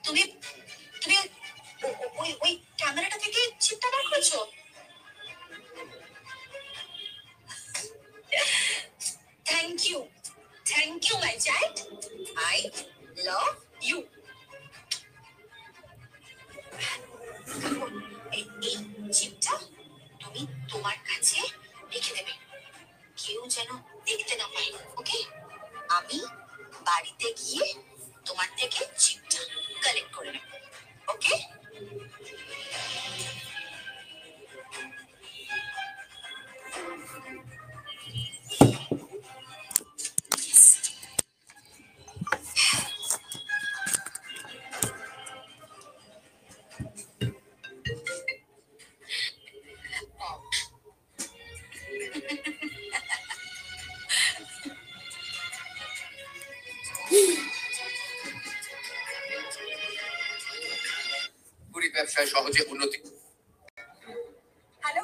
তুমি তুমি ওই ক্যামেরাটা থেকে চিপটা বার করেছো? Thank you my child, I love you. এই চিপটা তুমি তোমার কাছে রেখে দেবে, কেউ যেন দেখতে না পায়, ওকে? আমি বাড়িতে গিয়ে তোমার থেকে চিপটা কালেক্ট করে নেব, ওকে? ব্যবসায় সহজে উন্নতি। হ্যালো,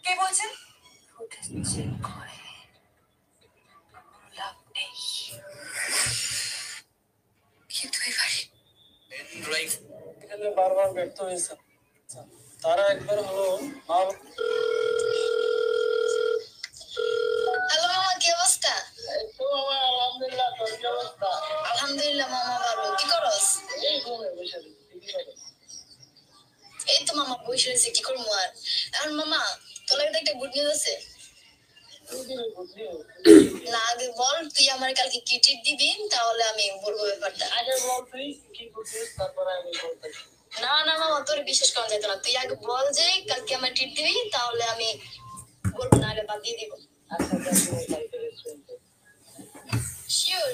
কে বলছেন? কিন্তু এখানে বারবার ব্যর্থ হয়েছে, তারা একবার হলো। হ্যালো মামা, কি অবস্থা? আলহামদুলিল্লাহ, তোর কি অবস্থা? আলহামদুলিল্লাহ মামা, ভালো। কি করস? এই তো মামা বসে রয়েছে, কি করবো আর। এখন মামা, তোর লাগে একটা গুড নিউজ আছে। না আগে বল, তুই আমার কালকে কি ট্রিট দিবি, তাহলে আমি বলবো ব্যাপারটা। আগে বল তুই কি করছিস, তারপরে আমি বলতেছি। না না মামা, তোর বিশ্বাস করা যেত না। তুই আগে বল যে কালকে আমার ট্রিট দিবি, তাহলে আমি বলবো, না হলে বাদ দিয়ে দিব। শিওর?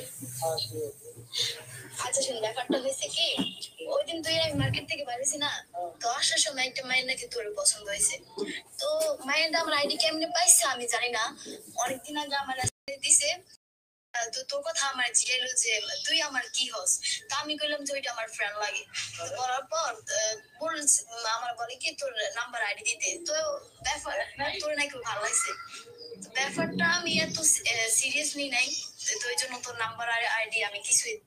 আচ্ছা শোন, ব্যাপারটা হয়েছে কি, ওই দিন তুই আমি মার্কেট থেকে বাইরেছি না, তো আসার সময় একটা মায়ের নাকি তোর পছন্দ হয়েছে। তো মায়ের আমার আইডি কেমনে পাইছে আমি জানি না, অনেকদিন আগে আমার দিছে। তো তোর কথা আমার জিজ্ঞাসা যে তুই আমার কি হস, তা আমি কইলাম যে ওইটা আমার ফ্রেন্ড লাগে। বলার পর আমার বলে কি তোর নাম্বার আইডি দিতে, তো ব্যাপার তোর নাকি ভালো লাগছে। ব্যাপারটা আমি এত সিরিয়াসলি নাই, তো ওই জন্য তোর নাম্বার আর আইডি আমি কিছুই।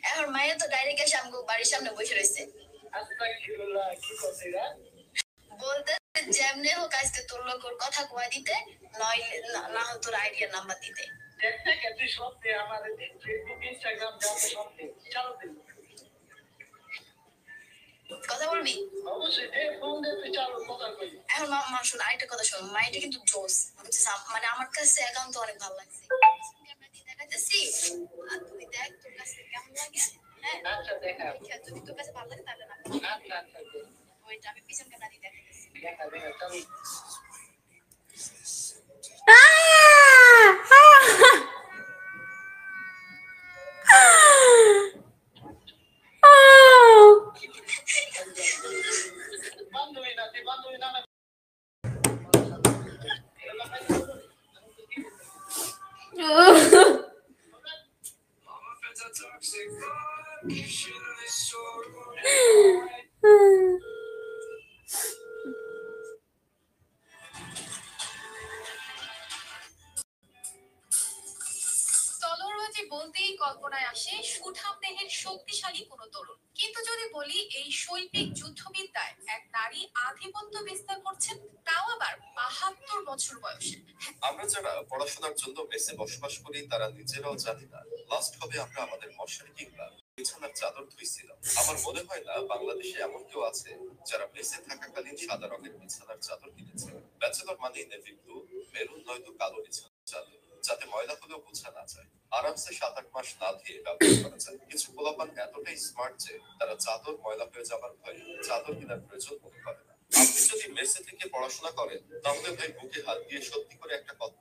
এখন মায়ের তো ডাইরেক্ট এসে আমাকে বাড়ির সামনে বসে রয়েছে, বলতে যেমনে হোক আজকে তোর লোক ওর কথা কয়া দিতে, নয় না হয় তোর আইডিয়ার নাম্বার দিতে। কথা বলবি? এখন মা শোন, আরেকটা কথা শোন, মাইটা কিন্তু জোস, বুঝছিস? মানে আমার কাছে অ্যাকাউন্ট অনেক ভালো লাগছে, দেখাইতেছি, আর তুই দেখ তোর কাছে কেমন লাগে। হ্যাঁ আচ্ছা, দেখা যদি তোর কাছে ভালো লাগে তাহলে না। আচ্ছা আচ্ছা, ওইটা আমি পিছন ক্যামেরা দিয়ে দেখাইতেছি। দেখা দেখা চল। বলতেই কল্পনায় আসে সুঠাম দেহের শক্তিশালী কোন তরুণ, কিন্তু যদি বলি এই শৈল্পিক যুদ্ধবিদ্যায় এক নারী আধিপত্য বিস্তার করছেন, তাও আবার ৭২ বছর বয়সে। আমরা যারা পড়াশোনার জন্য মেসে বসবাস করি তারা নিজেরাও জানি না লাস্ট হবে আমরা আমাদের মশারি কিংবা বিছানার চাদর ধুইছিলাম। আমার মনে হয় না বাংলাদেশে এমন কেউ আছে যারা মেসে থাকাকালীন সাদা রঙের বিছানার চাদর কিনেছে। ব্যাচেলর মানে নেভি ব্লু, মেরুন নয়তো কালো বিছানার চাদর, যাতে ময়লা হলেও বোঝা না যায়। আরামসে ৭-৮ মাস না ধুয়ে ব্যবহার করা যায়। কিছু পোলাপান এতটাই স্মার্ট যে তারা চাদর ময়লা হয়ে যাবার ভয়ে চাদর কেনার প্রয়োজন মনে করে না। আপনি যদি মেসে থেকে পড়াশোনা করেন তাহলে ভাই বুকে হাত দিয়ে সত্যি করে একটা কথা,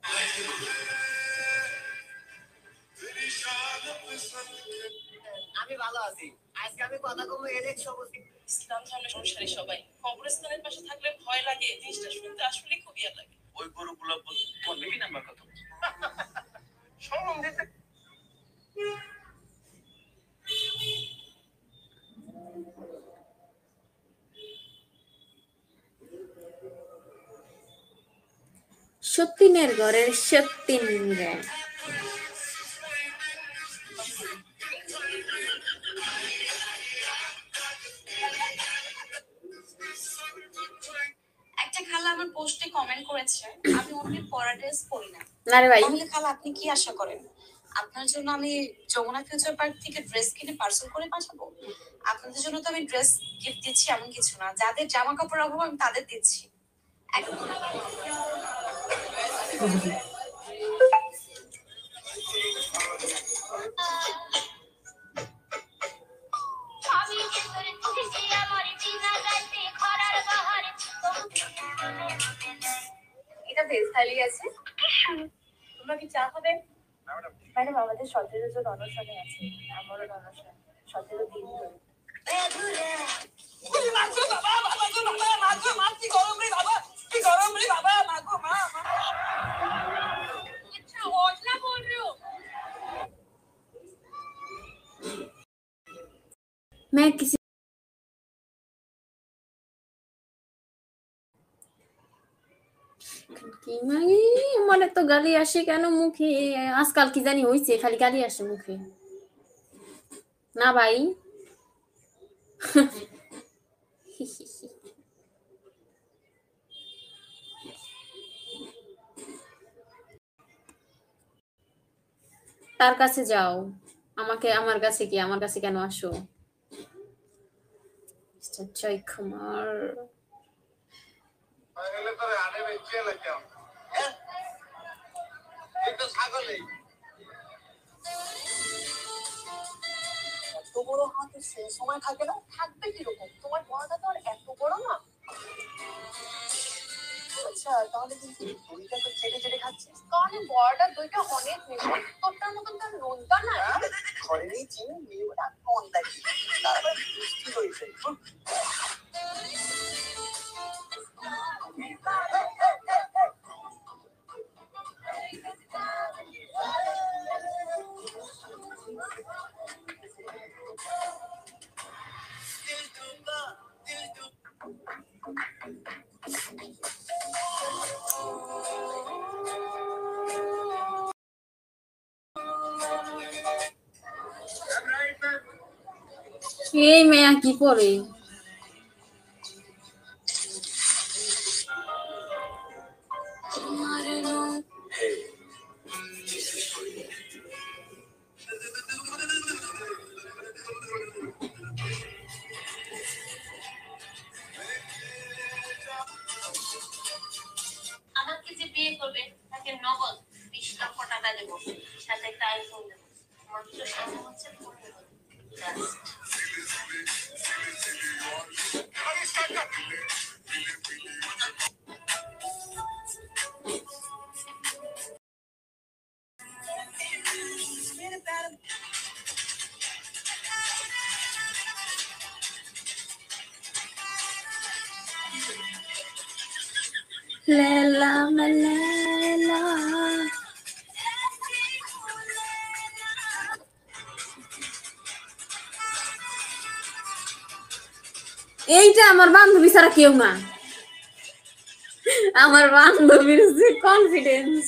আমি ভালো আছি। আজকে আমি কথা কমে এলে সবুজ ইসলাম ধর্মের অনুসারী সবাই কবরস্থানের পাশে থাকলে ভয় লাগে, জিনিসটা শুনতে আসলে খুব ইয়া লাগে। ওই গরুগুলো বলবে কি নাম্বার কত? শরম দিতে সত্যিনের ঘরের সত্যিন রে। একটা খালা আমার পোস্টে কমেন্ট করেছে আমি ওকে পরা ড্রেস পরি না। না রে ভাই, তাহলে খালা আপনি কি আশা করেন আপনার জন্য আমি যমুনা ফিউচার পার্ক থেকে ড্রেস কিনে পার্সেল করে পাঠাবো? আপনাদের জন্য তো আমি ড্রেস গিফট দিচ্ছি এমন কিছু না, যাদের জামা কাপড় অভাব আমি তাদের দিচ্ছি। এটা ভেজ থালি আছে, তোমরা কি চা খাবে? ম্যাডাম আমাদের 17 জন অনশনে আছে, আমারও অনশন 17 দিন ধরে। मैं किसी কি মানে তো গালি আসে কেন মুখে? আজকাল কি জানি হইছে, খালি গালি আসে মুখে। না ভাই, তার কাছে যাও, আমাকে আমার কাছে কি, আমার কাছে কেন আসো? মিস্টার জয় কুমার, এত বড় হাতে সে সময় থাকে না, থাকবে কিরকম? তোমার পড়াটা তো আর এত বড় না। আচ্ছা তাহলে কিন্তু দইটা তো চেটে চেটে খাচ্ছিস, কারণ বড়টা দইটা অনেক মিষ্টি, তোরটার মতন তার নোনতা না। ঘরে নেই চিনি, মেয়েরা নোনতা কি, তারপর মিষ্টি হয়েছে। এই মেয়া কি পরে? আমাকে যে বিয়ে করবে তাকে নগদ 20 লক্ষ টাকা দেবো, সাথে একটা আইফোন দেবো। মাত্র শর্ত হচ্ছে 15। লেলা লেলা, এইটা আমার বান্ধবী ছাড়া কেউ না। আমার বান্ধবীর যে কনফিডেন্স,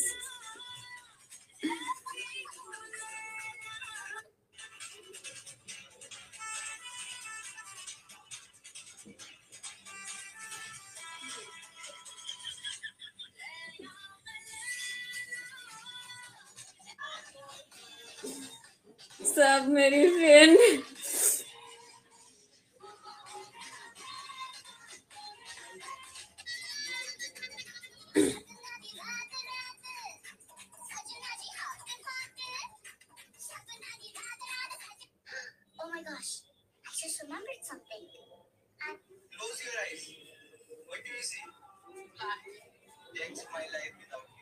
सब मेरी friend. Oh my gosh, I just remembered something. Close your eyes. What do you see? That's my life without you.